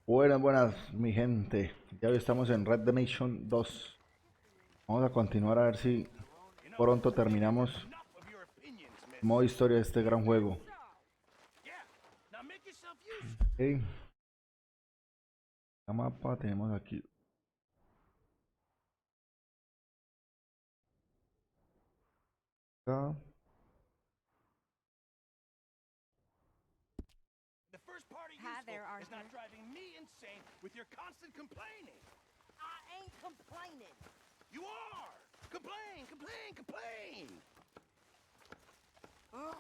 Buenas, buenas, mi gente. Ya hoy estamos en Red Dead 2. Vamos a continuar a ver si You know, pronto maybe I've terminamos had enough of your opinions, el miss. modo historia de este gran juego. Yeah, now make yourself useful. Ok, la mapa tenemos aquí. Acá. The first part of Hi useful there, is not Arthur. driving me insane with your constant complaining. I ain't complaining. You are! Complain, complain, complain! Ugh.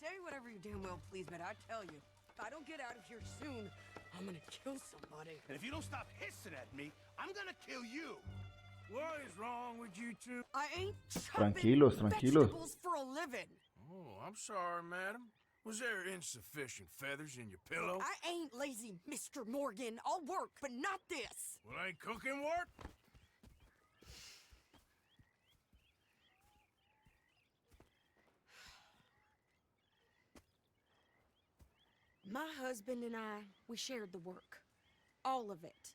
Say whatever you damn well please, but I tell you, if I don't get out of here soon, I'm gonna kill somebody. And if you don't stop hissing at me, I'm gonna kill you. What is wrong with you two? I ain't chopping Tranquilos, tranquilos. vegetables for a living. Oh, I'm sorry, madam. Was there insufficient feathers in your pillow? I ain't lazy, Mr. Morgan. I'll work, but not this. Well, ain't cooking work? My husband and we shared the work. All of it.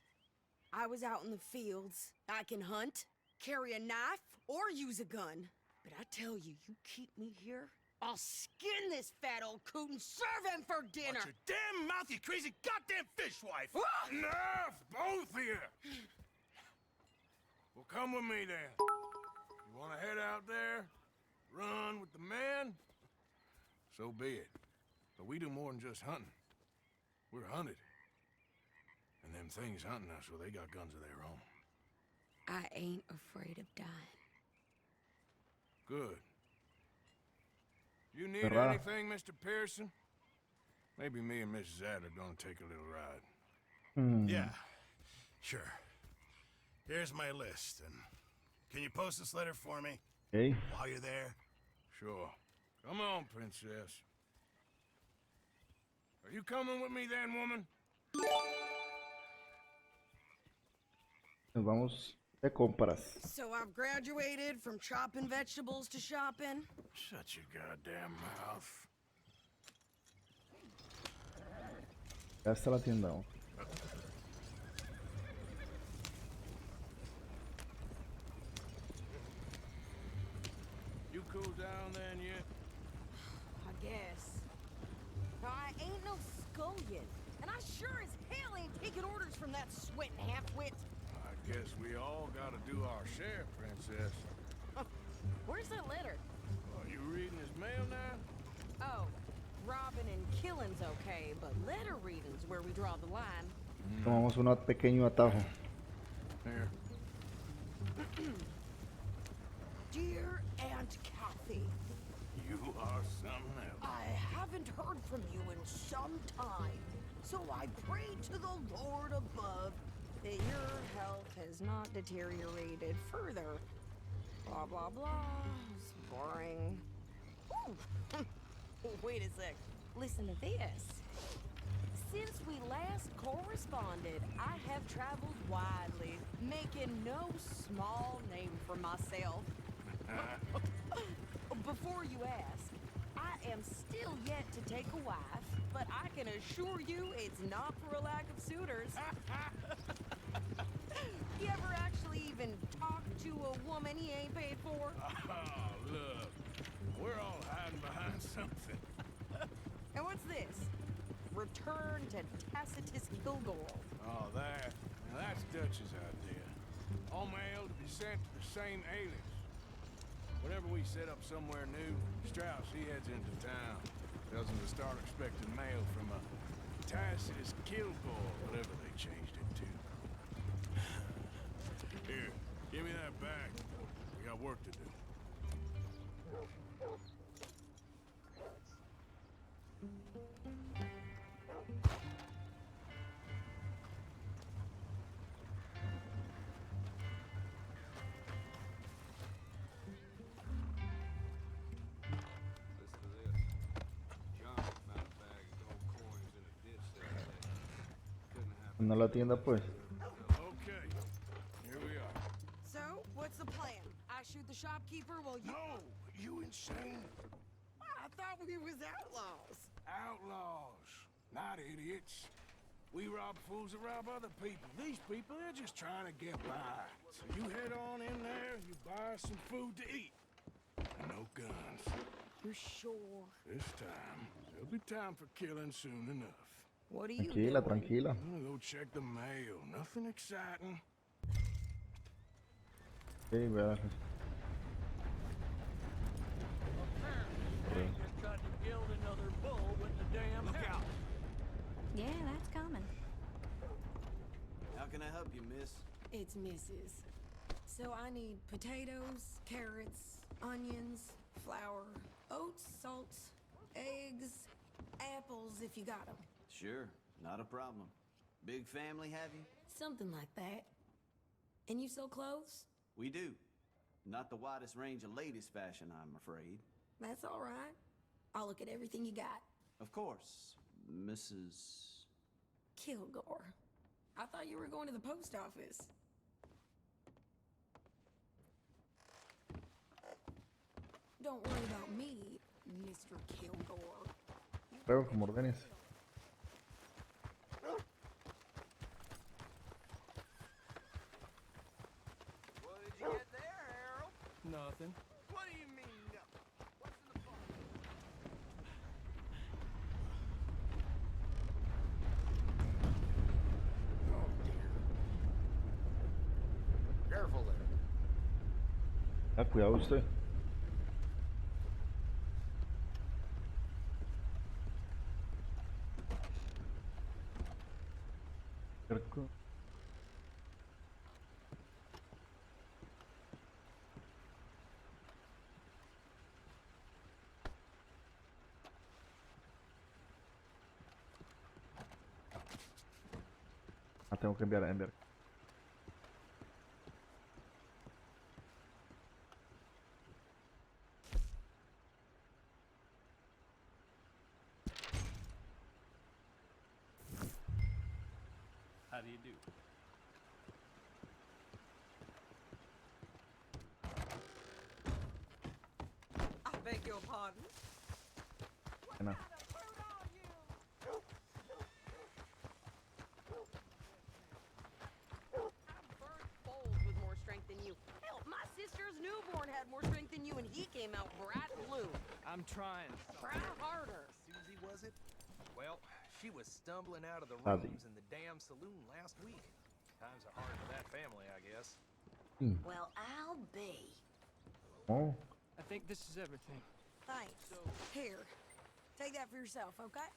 I was out in the fields. I can hunt, carry a knife, or use a gun. But I tell you, you keep me here, I'll skin this fat old coot and serve him for dinner. Watch your damn mouth, you crazy goddamn fishwife! Ah! Enough, both of you! Well, come with me then. You want to head out there, run with the men? So be it. But we do more than just hunting. We're hunted. And them things hunting us, well, they got guns of their own. I ain't afraid of dying. Good. You need Cerrada. anything, Mr. Pearson? Maybe me and Mrs. Adler gonna take a little ride. Yeah, sure. Here's my list, and can you post this letter for me Ok, while you're there? Sure. Come on, princess. Are you coming with me then, woman? nos vamos de compras. So I've graduated from chopping vegetables to shopping. Shut your goddamn mouth. Ya está la tienda. ¿No? You cool down then yet? I guess. I ain't no scullion, and I sure as hell ain't taking orders from that sweating half-wit. I guess we all gotta do our share, princess. Where's that letter? Are you reading his mail now? Oh, robbing and killing's okay, but letter reading's where we draw the line. Tomamos un pequeño atajo. Here. Dear Aunt Kathy, You are something else. I haven't heard from you in some time, so I pray to the Lord above that your health has not deteriorated further. Blah, blah, blah. It's boring. Ooh. Wait a sec. Listen to this. Since we last corresponded, I have traveled widely, making no small name for myself. Before you ask, I am still yet to take a wife, but I can assure you it's not for a lack of suitors. You ever actually even talk to a woman he ain't paid for? Oh, look. We're all hiding behind something. And what's this? Return to Tacitus Kilgore. Oh, that. Now that's Dutch's idea. All mail to be sent to the same alias. Whenever we set up somewhere new, Strauss, he heads into town. Tells him to start expecting mail from a Tacitus Kilgore, whatever they changed it to. Here, give me that back. We got work to do. Listen to this. John found a bag of gold coins in a ditch the other day. Couldn't happen. No la tienda pues. Okay, here we are. So, what's the plan? I shoot the shopkeeper while you... No, you insane? I thought we was outlaws. Outlaws, not idiots. We rob fools that rob other people. These people, they're just trying to get by. So you head on in there, you buy some food to eat. And no guns. You're sure? This time, there'll be time for killing soon enough. What are you Tranquila, doing? tranquila. I'm gonna go check the mail. Nothing exciting. Sí, voy a dar. Just tried to gild another bull with the damn house. Yeah, that's coming. How can I help you, miss? It's Mrs. So I need potatoes, carrots, onions, flour, oats, salt, eggs, apples if you got them. Sure, not a problem. Big family, have you? Something like that. And you sell clothes? We do. Not the widest range of latest fashion, I'm afraid. That's all right. I'll look at everything you got. Of course, Mrs. Kilgore. I thought you were going to the post office. Don't worry about me, Mr. Kilgore. Traigo como ordenes. What did you get there, Harold? Nothing. What do you mean, nothing? What's in the box? Oh, dear. Careful there. Ah, cuidado usted. Cerco. Ah, tengo que enviar. How do you do? I beg your pardon? Nah. Burnt bowls with more strength than you. Hell, my sister's newborn had more strength than you, and he came out bright blue. I'm trying. Try harder. Susie, was it? Well, she was stumbling out of the Adi. rooms in the damn saloon last week. Times are hard for that family, I guess. Well, I'll be. Oh, I think this is everything. Thanks. Here, take that for yourself, okay?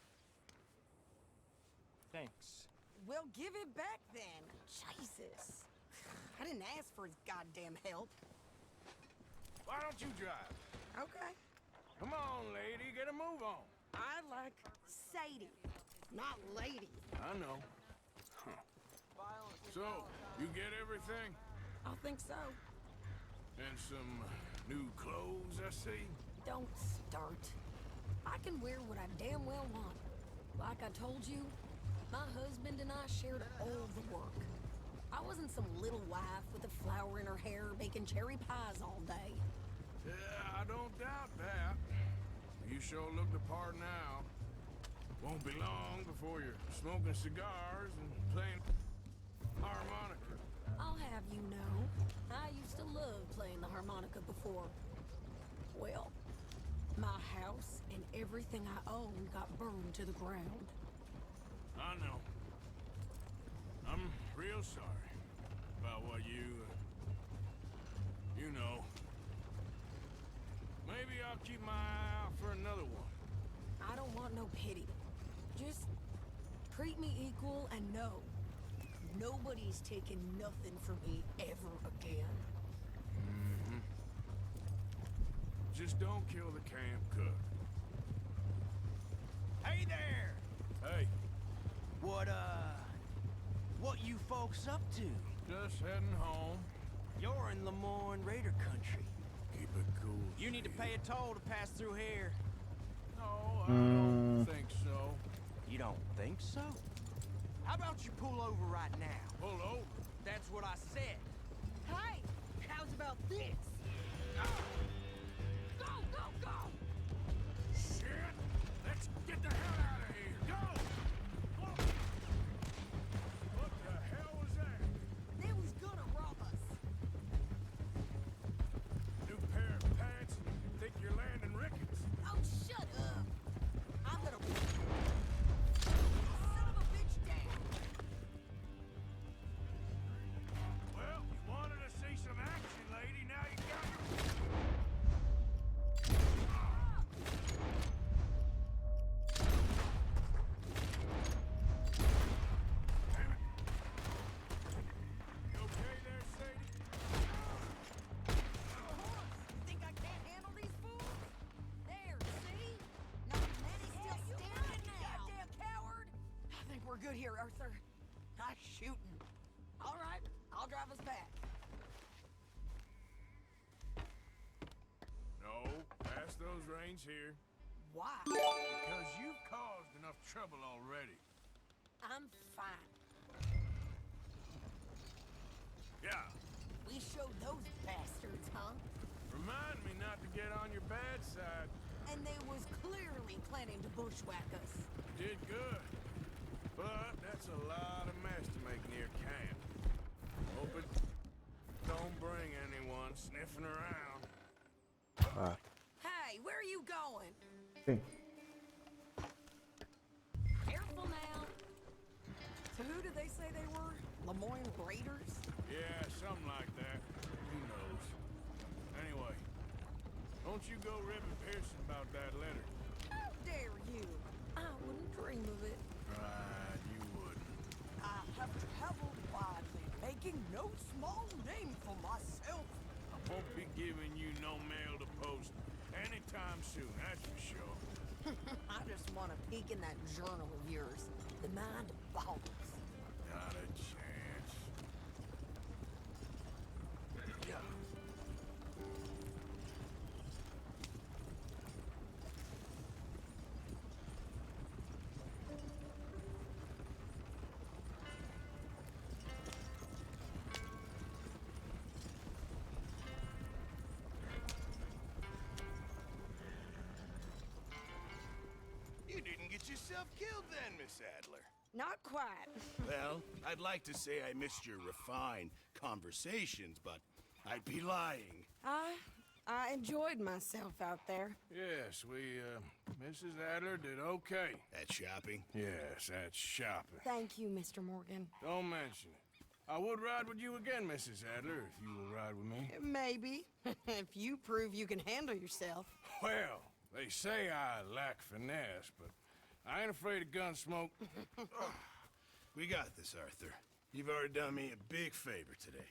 Thanks. Well, give it back then. Jesus. I didn't ask for his goddamn help. Why don't you drive? Okay. Come on, lady, get a move on. I like Sadie, not lady. I know. Huh. So, you get everything? I think so. And some new clothes, I see? Don't start. I can wear what I damn well want. Like I told you, my husband and I shared all the work. I wasn't some little wife with a flower in her hair baking cherry pies all day. Yeah, I don't doubt that. You sure look the part now. Won't be long before you're smoking cigars and playing harmonica. I'll have you know, I used to love playing the harmonica before. Well, my house and everything I owned got burned to the ground. I know. I'm real sorry about what you know. Maybe I'll keep my eye out for another one. I don't want no pity. Just treat me equal and know nobody's taking nothing from me ever again. Just don't kill the camp cook. Hey there! Hey, What you folks up to? just heading home. You're in Lemoyne Raider country. Keep it cool. You need to pay a toll to pass through here. No, I don't think so. You don't think so? How about you pull over right now? Pull over. That's what I said. Hey, how's about this? Go, go, go! Shit! Let's get the hell out of here. Go! we're good here, Arthur. Nice shooting. All right, I'll drive us back. No, pass those reins here. Why? Because you've caused enough trouble already. I'm fine. Yeah. We showed those bastards, huh? Remind me not to get on your bad side. And they was clearly planning to bushwhack us. Did good. But that's a lot of mess to make near camp. Hope it don't bring anyone sniffing around. Ah, Hey, where are you going? sí. Careful now. So who did they say they were? Lemoyne Raiders? Yeah, something like that. Who knows? Anyway, don't you go ribbing Pearson about that letter. How dare you? I wouldn't dream of it. Right, you wouldn't. I have traveled widely, making no small name for myself. I won't be giving you no mail to post anytime soon, that's for sure. I just want to peek in that journal of yours. The mind boggles. Not a chance. Yeah. You didn't get yourself killed then, Miss Adler. Not quite. Well, I'd like to say I missed your refined conversations, but I'd be lying. I enjoyed myself out there. Yes, Mrs. Adler did okay. At shopping? Yes, that's shopping. Thank you, Mr. Morgan. Don't mention it. I would ride with you again, Mrs. Adler, if you will ride with me. Maybe. If you prove you can handle yourself. Well, they say I lack finesse, but I ain't afraid of gun smoke. We got this, Arthur. You've already done me a big favor today.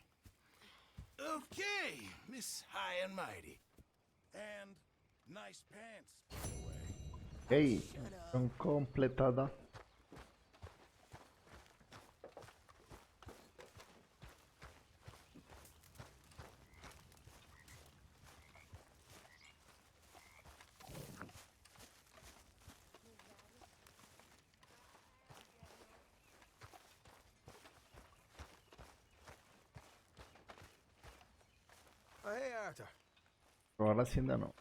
Okay, Miss High and Mighty. And nice pants, by the way. Hey, misión completada. Hey, Arthur. Robar la hacienda no.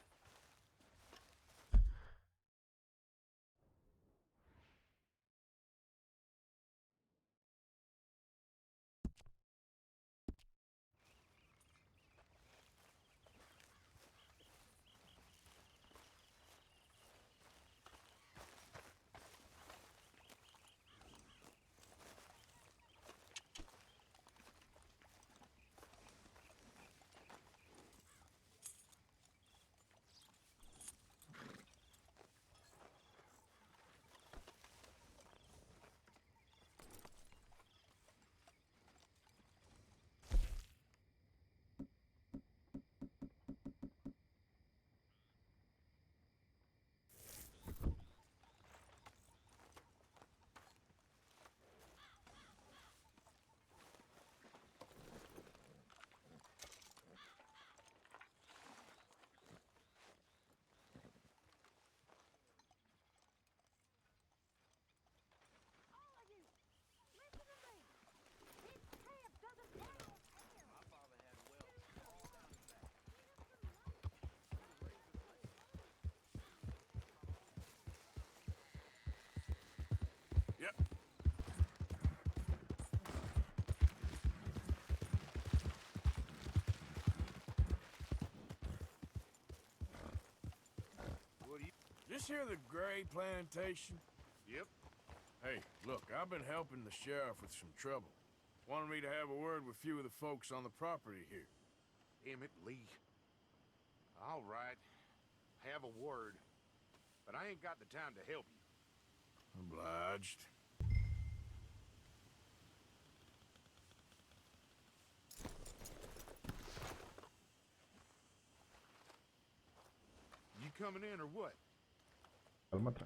Yep. What do you... This here the Gray Plantation? Yep. Hey, look, I've been helping the sheriff with some trouble. Wanted me to have a word with a few of the folks on the property here. Damn it, Lee. All right. Have a word. But I ain't got the time to help you. Obliged. You coming in or what? Cálmate.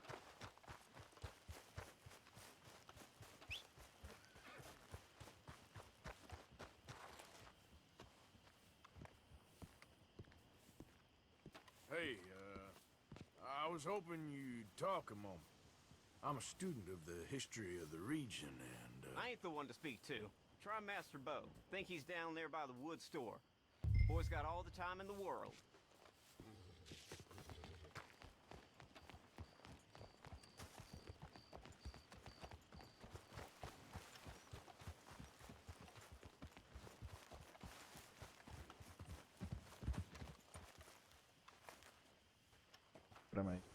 was hoping you'd talk a moment. I'm a student of the history of the region, and, I ain't the one to speak to. Try Master Bo. Think he's down there by the wood store. Boy's got all the time in the world. Espérame ahí.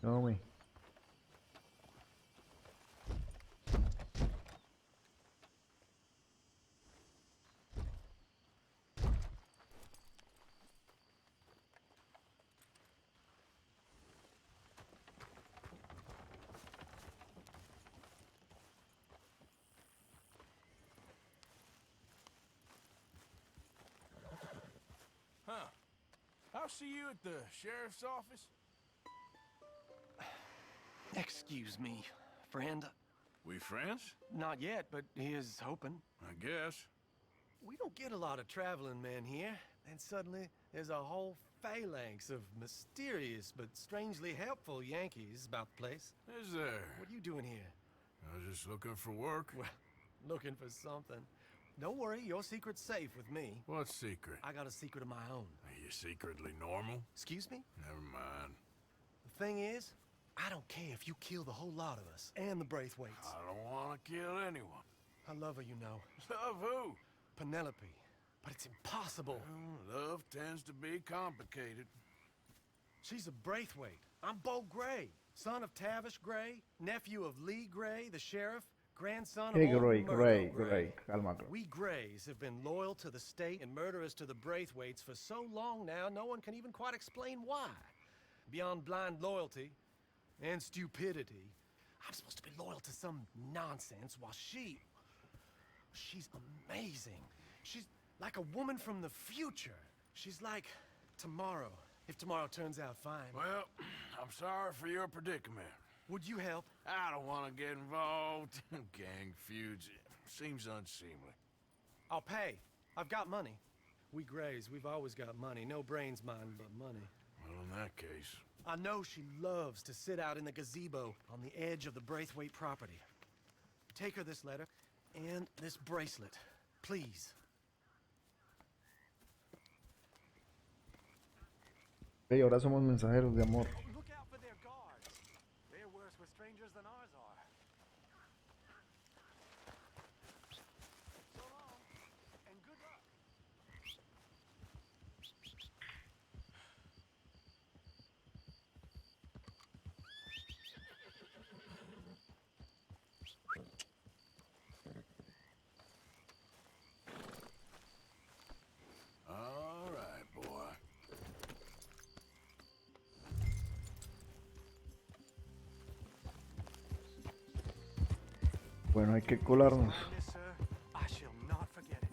No, me. huh. I'll see you at the sheriff's office. Excuse me, friend. We friends? Not yet, but he is hoping. I guess. We don't get a lot of traveling men here, and suddenly there's a whole phalanx of mysterious but strangely helpful Yankees about the place. Is there? What are you doing here? I was just looking for work. Well, looking for something. Don't worry, your secret's safe with me. What secret? I got a secret of my own. Are you secretly normal? Excuse me? Never mind. The thing is, I don't care if you kill the whole lot of us and the Braithwaites. I don't want to kill anyone. I love her, you know. Love who? Penelope. But it's impossible. Well, love tends to be complicated. She's a Braithwaite. I'm Bo Gray, son of Tavish Gray, nephew of Lee Gray, the sheriff, grandson of Hey, old Gray, Murdo Gray, Gray. Gray. Calma, Gray. We Grays have been loyal to the state and murderous to the Braithwaites for so long now, no one can even quite explain why. Beyond blind loyalty and stupidity, I'm supposed to be loyal to some nonsense while she's amazing. She's like a woman from the future. She's like tomorrow, if tomorrow turns out fine. Well, I'm sorry for your predicament. Would you help? I don't want to get involved in gang feuds. Seems unseemly. I'll pay. I've got money. We Grays, we've always got money. No brains, mine, but money. Well, in that case, I know she loves to sit out in the gazebo on the edge of the Braithwaite property. Take her this letter and this bracelet, please. Hey, ahora somos mensajeros de amor. Look out for their guards. They're worse with strangers than ours are. So long, and good luck. all right, boy. Bueno, hay que colarnos. Yes, sir. I shall not forget it.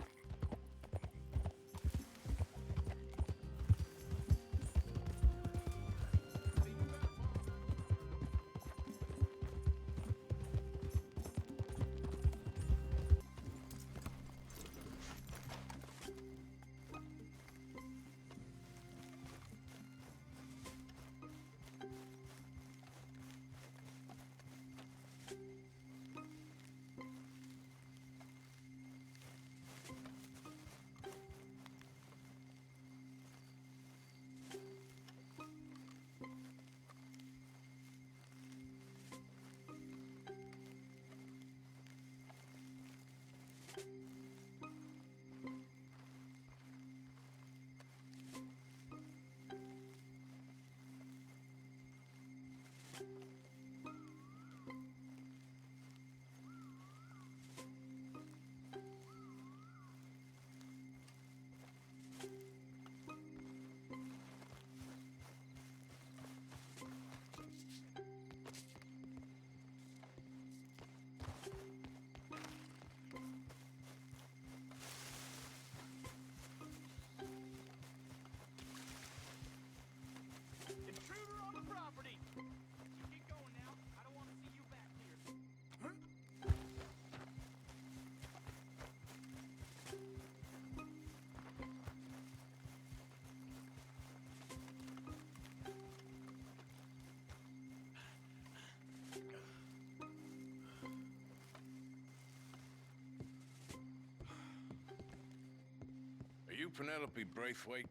Penelope Braithwaite?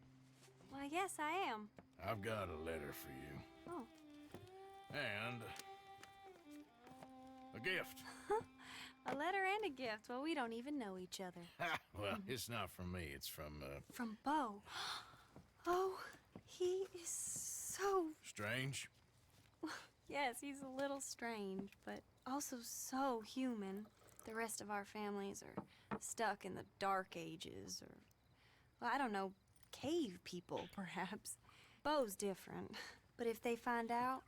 Why, yes, I am. I've got a letter for you. Oh. And a gift. A letter and a gift. Well, we don't even know each other. Well, it's not from me. It's from, From Bo. Oh, he is so... Strange? Yes, he's a little strange, but also so human. The rest of our families are stuck in the Dark Ages, or, well, I don't know, cave people, perhaps. Bo's different, but if they find out,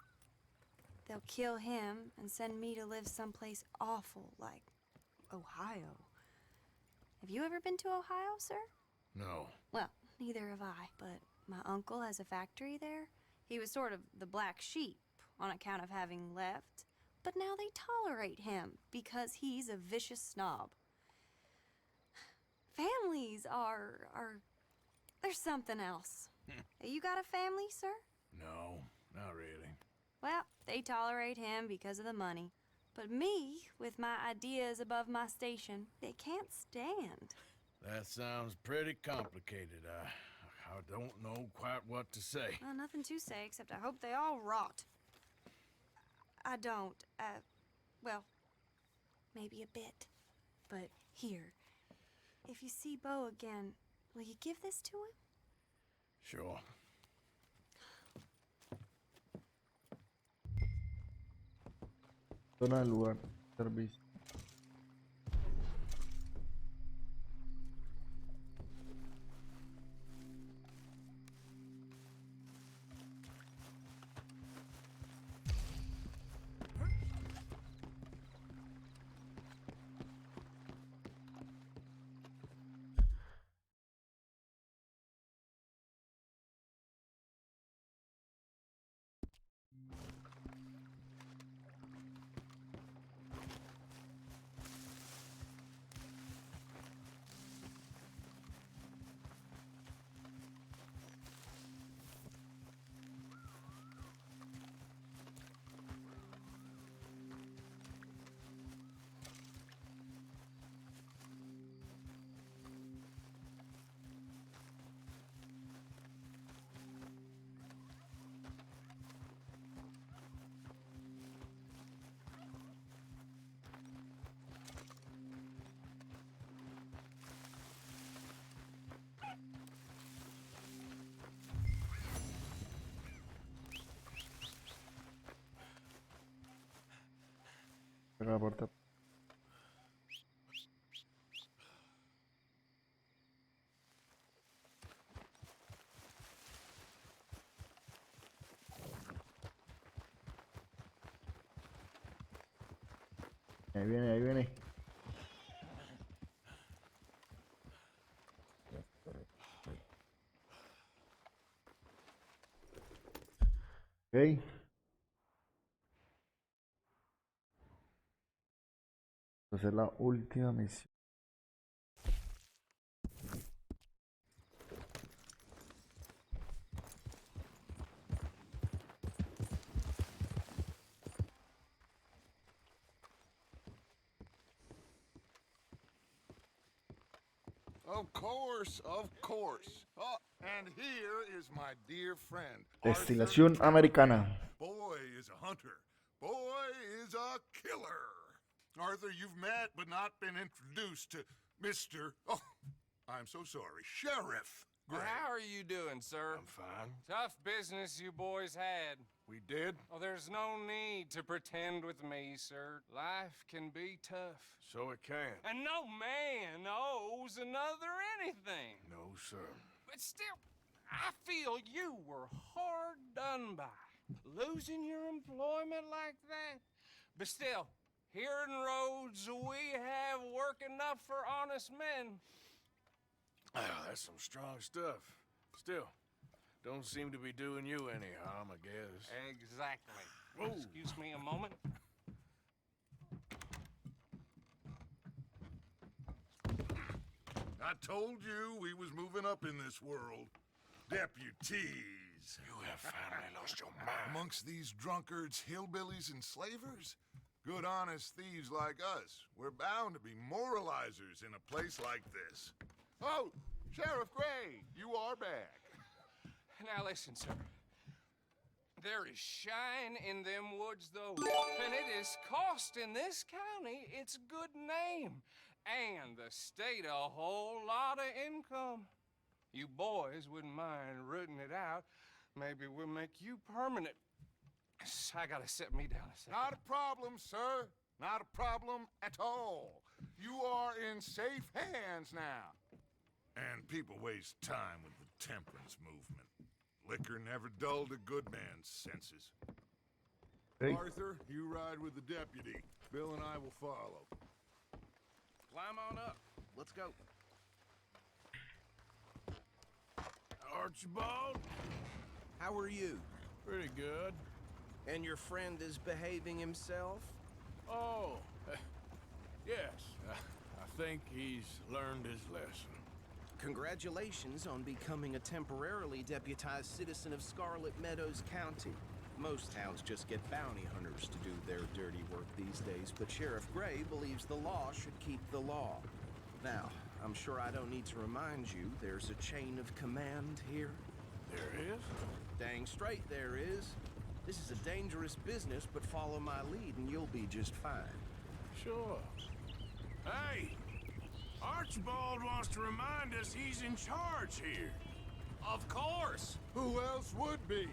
they'll kill him and send me to live someplace awful like Ohio. Have you ever been to Ohio, sir? No. Well, neither have I, but my uncle has a factory there. He was sort of the black sheep on account of having left, but now they tolerate him because he's a vicious snob. Families are there's something else. You got a family, sir? No, not really. Well, they tolerate him because of the money. But me, with my ideas above my station, they can't stand. That sounds pretty complicated. I don't know quite what to say. Well, nothing to say, except I hope they all rot. I don't, well, maybe a bit. But here, if you see Bo again, will you give this to him? Sure. Zona del lugar. Servicio. Cierra la puerta. Ahí viene, ahí viene. Ok. Esta es la última misión. Of course, of course. Oh, and here is my dear friend. Destilación Americana. Boy is a hunter. Boy is a killer. Arthur, you've met but not been introduced to Mr. Oh, I'm so sorry. Sheriff Gray. How are you doing, sir? I'm fine. Tough business you boys had. We did? Oh, there's no need to pretend with me, sir. Life can be tough. So it can. And no man owes another anything. No, sir. But still, I feel you were hard done by. Losing your employment like that. But still, here in Rhodes, we have work enough for honest men. That's some strong stuff. Still, don't seem to be doing you any harm, I guess. Exactly. Whoa. Excuse me a moment. I told you we was moving up in this world. Deputies. You have finally lost your mind. Amongst these drunkards, hillbillies, and slavers? Good honest thieves like us. We're bound to be moralizers in a place like this. Oh, Sheriff Gray, you are back. Now listen, sir. There is shine in them woods, though, and it is costing this county its good name and the state a whole lot of income. You boys wouldn't mind rooting it out. Maybe we'll make you permanent. I gotta sit me down a second. Not a problem, sir. Not a problem at all. You are in safe hands now. And people waste time with the temperance movement. Liquor never dulled a good man's senses. Hey. Arthur, you ride with the deputy. Bill and I will follow. Climb on up. Let's go. Archibald? How are you? Pretty good. And your friend is behaving himself? Oh, yes. I think he's learned his lesson. Congratulations on becoming a temporarily deputized citizen of Scarlet Meadows County. Most towns just get bounty hunters to do their dirty work these days, but Sheriff Gray believes the law should keep the law. Now, I'm sure I don't need to remind you there's a chain of command here. There is? Dang straight there is. This is a dangerous business, but follow my lead and you'll be just fine. Sure. Hey! Archibald wants to remind us he's in charge here. Of course. Who else would be?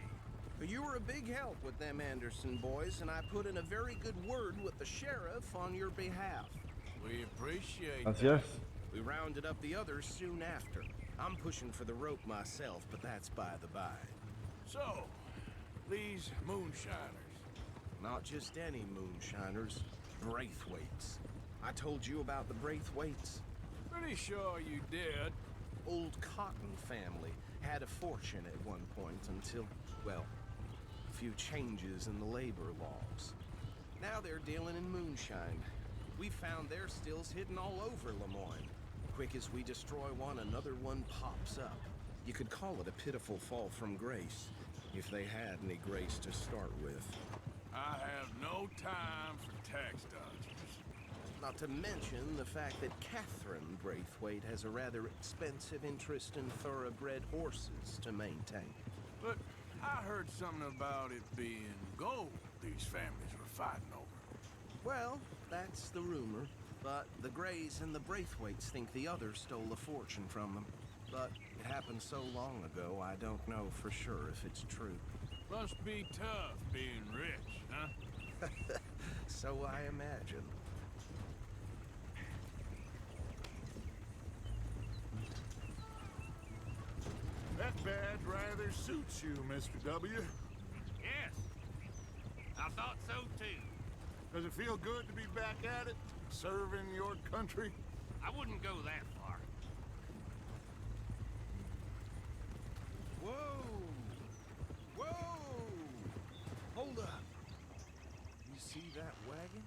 You were a big help with them Anderson boys, and I put in a very good word with the sheriff on your behalf. We appreciate Gracias. We rounded up the others soon after. I'm pushing for the rope myself, but that's by the by. So, these moonshiners. Not just any moonshiners, Braithwaites. I told you about the Braithwaites. Pretty sure you did. Old Cotton family had a fortune at one point until, well, a few changes in the labor laws. Now they're dealing in moonshine. We found their stills hidden all over Lemoyne. Quick as we destroy one, another one pops up. You could call it a pitiful fall from grace, if they had any grace to start with. I have no time for tax dodgers. Not to mention the fact that Catherine Braithwaite has a rather expensive interest in thoroughbred horses to maintain. But I heard something about it being gold these families were fighting over. Well, that's the rumor. But the Grays and the Braithwaites think the others stole a fortune from them. But it happened so long ago, I don't know for sure if it's true. Must be tough being rich, huh? So I imagine. That badge rather suits you, Mr. W. Yes. I thought so too. Does it feel good to be back at it? Serving your country? I wouldn't go that far. Whoa! Whoa! Hold up. You see that wagon?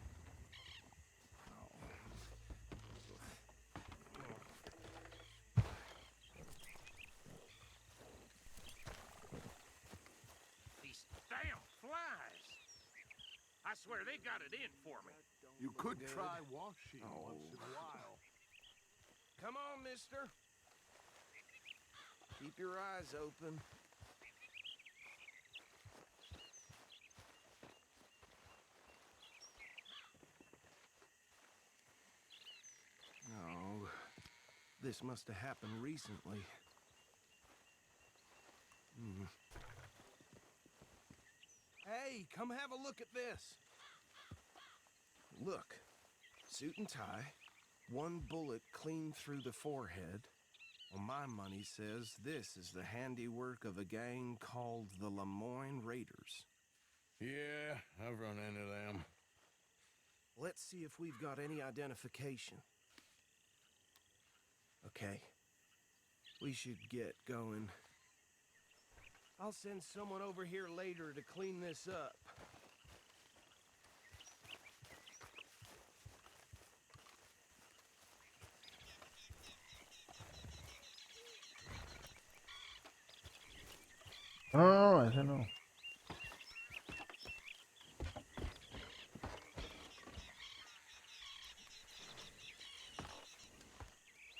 These damn flies. I swear they got it in for me. You could try washing once in a while. Come on, mister. Keep your eyes open. Oh, this must have happened recently. Hey, come have a look at this. Look, suit and tie, one bullet clean through the forehead. Well, my money says this is the handiwork of a gang called the Lemoyne Raiders. Yeah, I've run into them. Let's see if we've got any identification. Okay, we should get going. I'll send someone over here later to clean this up. No, ese no.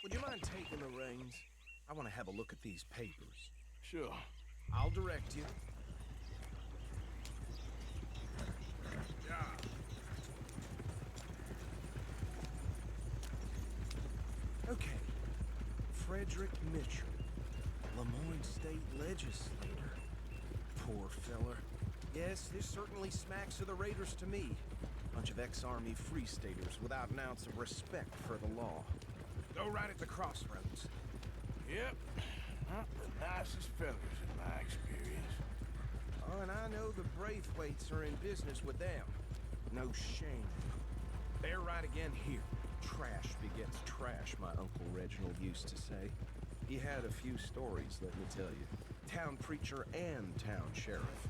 Would you mind taking the reins? I want to have a look at these papers. Sure. I'll direct you. Okay. Frederick Mitchell, Lemoyne State Legislator. Poor feller. Yes, this certainly smacks of the Raiders to me. Bunch of ex-Army Free Staters without an ounce of respect for the law. Go right at the crossroads. Yep. Not the nicest fellas in my experience. Oh, and I know the Braithwaites are in business with them. No shame. They're right again here. Trash begets trash, my Uncle Reginald used to say. He had a few stories, let me tell you. Town preacher and town sheriff.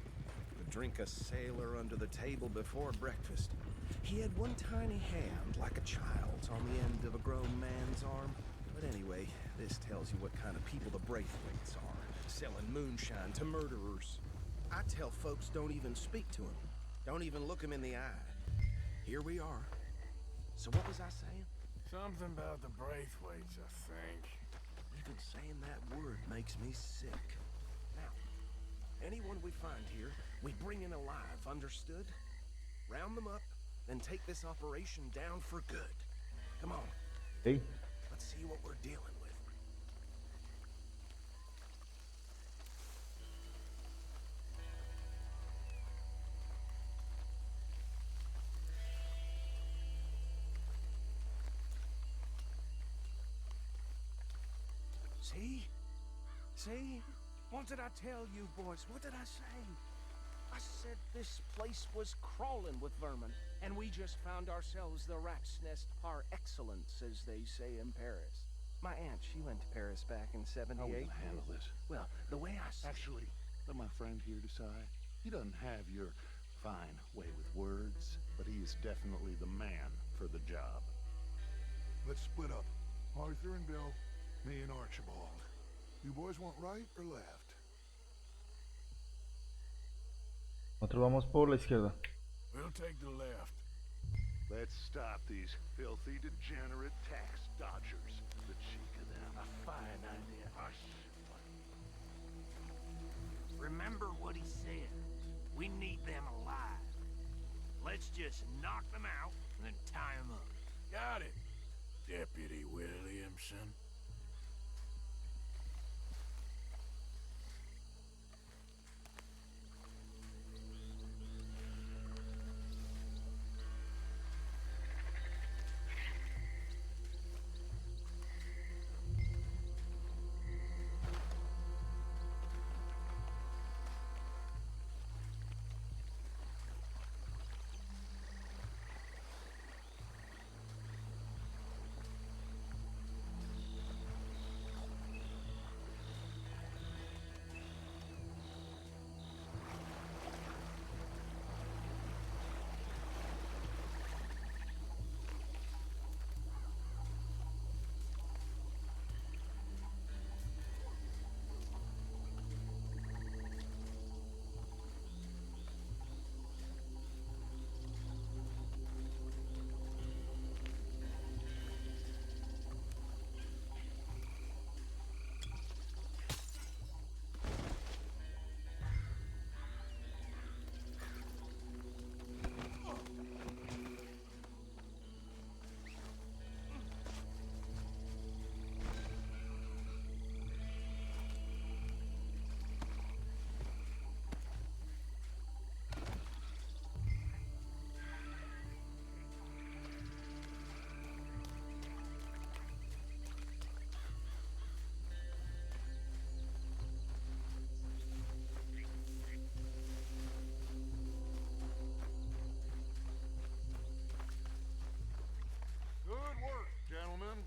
Would drink a sailor under the table before breakfast. He had one tiny hand, like a child's, on the end of a grown man's arm. But anyway, this tells you what kind of people the Braithwaites are. Selling moonshine to murderers. I tell folks don't even speak to him. Don't even look him in the eye. Here we are. So what was I saying? Something about the Braithwaites, I think. Even saying that word makes me sick. Now, anyone we find here, we bring in alive, understood? Round them up, then take this operation down for good. Come on. Hey. Let's see what we're dealing with. See? See? What did I tell you, boys? What did I say? I said this place was crawling with vermin, and we just found ourselves the rat's nest par excellence, as they say in Paris. My aunt, she went to Paris back in '78. How are we gonna handle this? Well, the way I see Actually, let my friend here decide. He doesn't have your fine way with words, but he is definitely the man for the job. Let's split up. Arthur and Bill, me and Archibald. You boys want right or left? Nosotros vamos por la izquierda. We'll take the left. Let's stop these filthy, degenerate tax dodgers. The cheek of them. a fine idea. Hush. Remember what he said. We need them alive. Let's just knock them out and then tie them up. Got it, Deputy Williamson. Good work, gentlemen.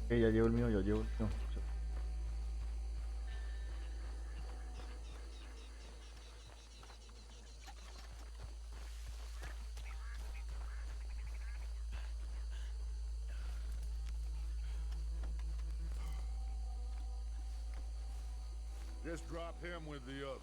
Ok, ya llevo el mío, ya llevo el mío. Just drop him with the others.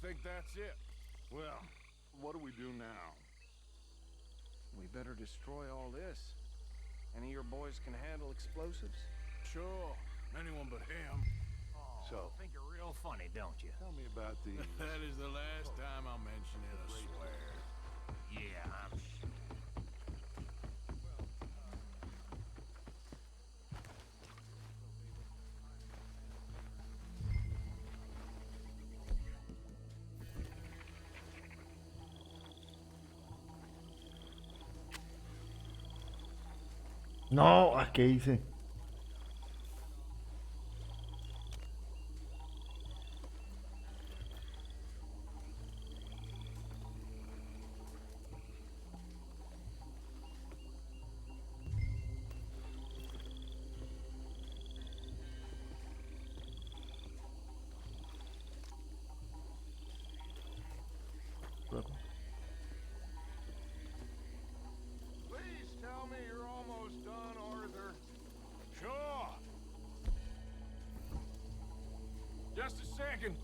think that's it. Well, what do we do now? We better destroy all this. Any of your boys can handle explosives? Sure, anyone but him. So, Think you're real funny, don't you? tell me about these. That is the last time I'll mention it, I swear. Yeah, I'm sure. No, ¿qué hice? Please tell me you're almost done, Arthur. Sure. Just a second.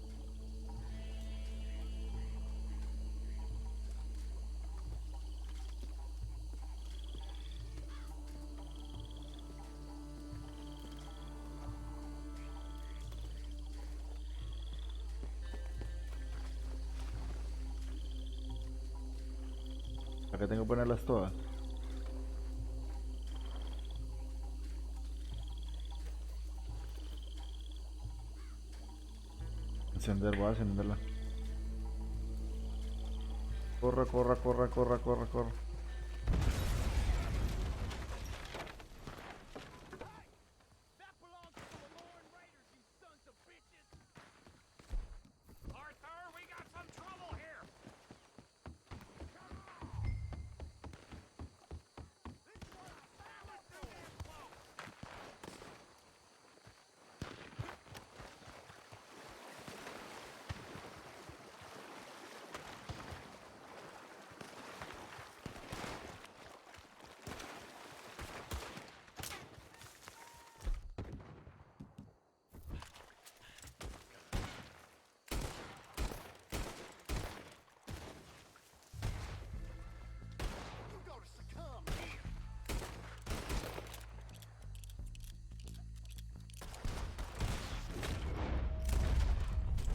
Acá tengo que ponerlas todas. Encender, voy a encenderla. Corre, corre, corre, corre, corre, corre. Arthur, we got some trouble here.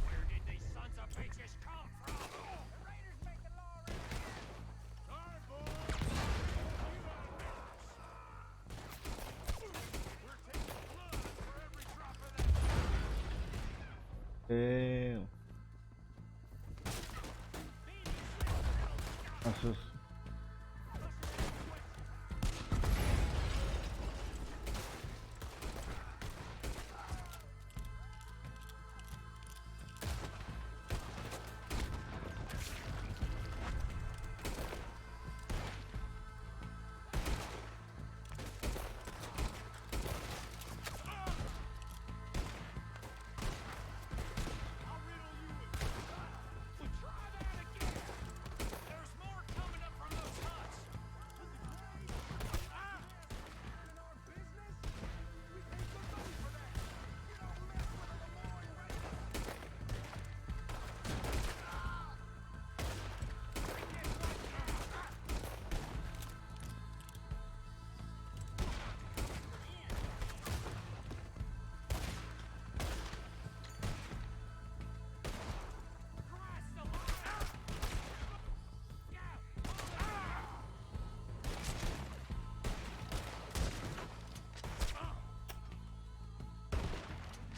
Where did these sons of bitches come from? The raiders making law around here. Sorry, boys. We're taking blood for every drop of that. Eso es.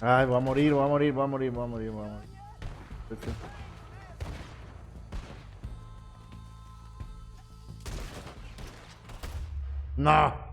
Ay, voy a morir, voy a morir, voy a morir, voy a morir, voy a morir. Este. No.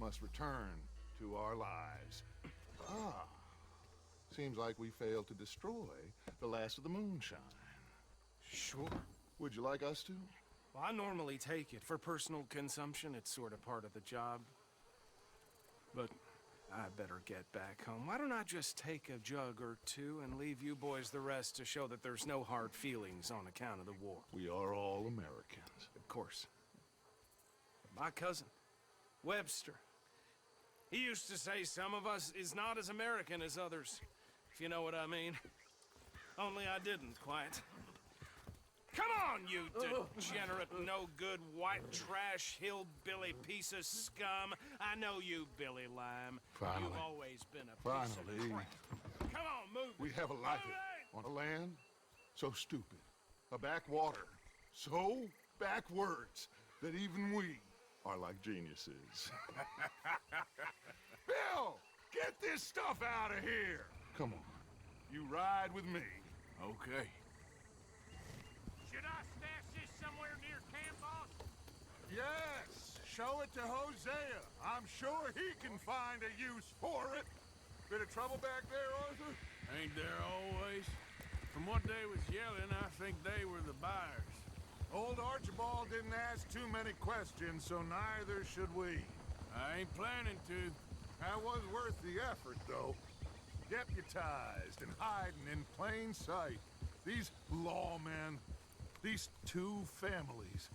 must return to our lives. Ah. Seems like we failed to destroy the last of the moonshine. Sure. Would you like us to? Well, I normally take it. For personal consumption, it's sort of part of the job. But I better get back home. Why don't I just take a jug or two and leave you boys the rest to show that there's no hard feelings on account of the war? We are all Americans. Of course. My cousin, Webster, he used to say some of us is not as American as others, if you know what I mean. Only I didn't quite. Come on, you degenerate, no-good, white trash, hillbilly piece of scum. I know you, Billy Lime. Finally. You've always been a piece of crap. Come on, move. We have a life on a land so stupid, a backwater so backwards that even we are like geniuses. Bill, get this stuff out of here. Come on, you ride with me. Okay. Should I stash this somewhere near camp, boss? Yes, show it to Hosea. I'm sure he can find a use for it. Bit of trouble back there, Arthur? Ain't there always? From what they was yelling, I think they were the buyers. Old Archibald didn't ask too many questions, so neither should we. I ain't planning to. That was worth the effort, though. Deputized and hiding in plain sight. These lawmen, these two families.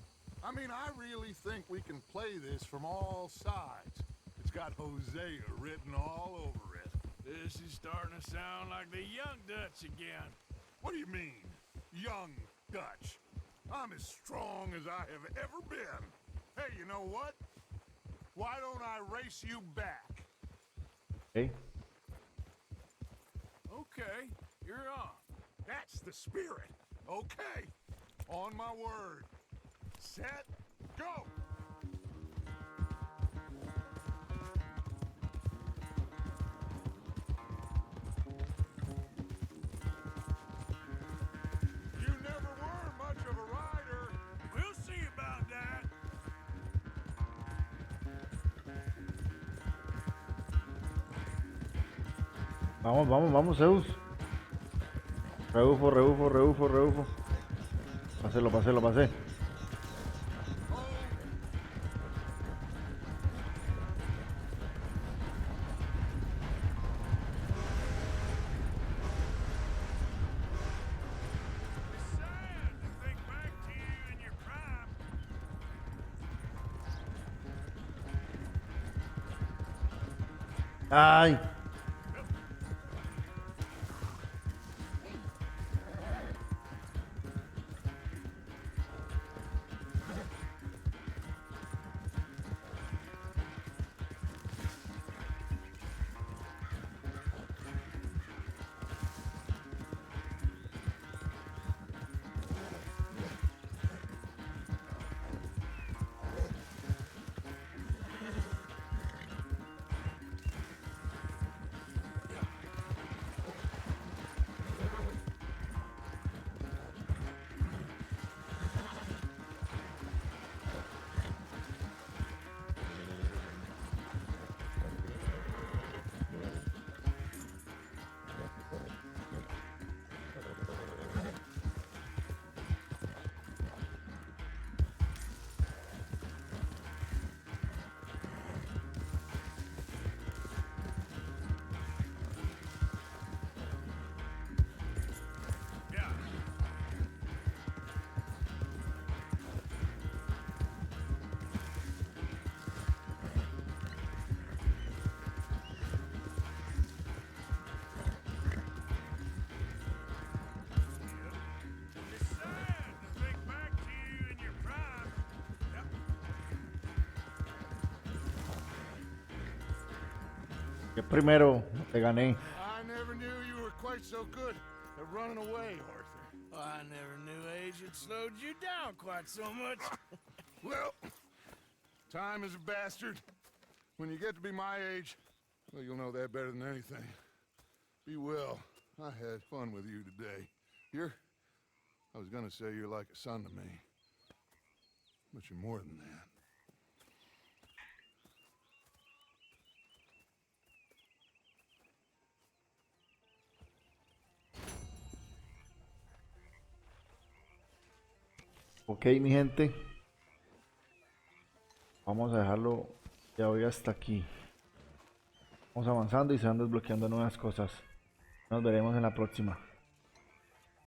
I mean, I really think we can play this from all sides. It's got Hosea written all over it. This is starting to sound like the Young Dutch again. What do you mean, young Dutch? I'm as strong as I have ever been. Hey, you know what? Why don't I race you back? Hey. Okay, you're on. That's the spirit. Okay, on my word. Set, go! You never were much of a rider. We'll see about that. Vamos, vamos, vamos, Zeus. Rebufo, rebufo, rebufo, rebufo. Pasé, lo pasé, lo pasé. Ay. Que primero te gané. I never knew you were quite so good at running away, Arthur. I never knew age had slowed you down quite so much. Well, time is a bastard. When you get to be my age, well, you'll know that better than anything. Be well. I had fun with you today. I was gonna say you're like a son to me. But you're more than that. Ok, mi gente. Vamos a dejarlo ya hoy hasta aquí. Vamos avanzando y se van desbloqueando nuevas cosas. Nos veremos en la próxima.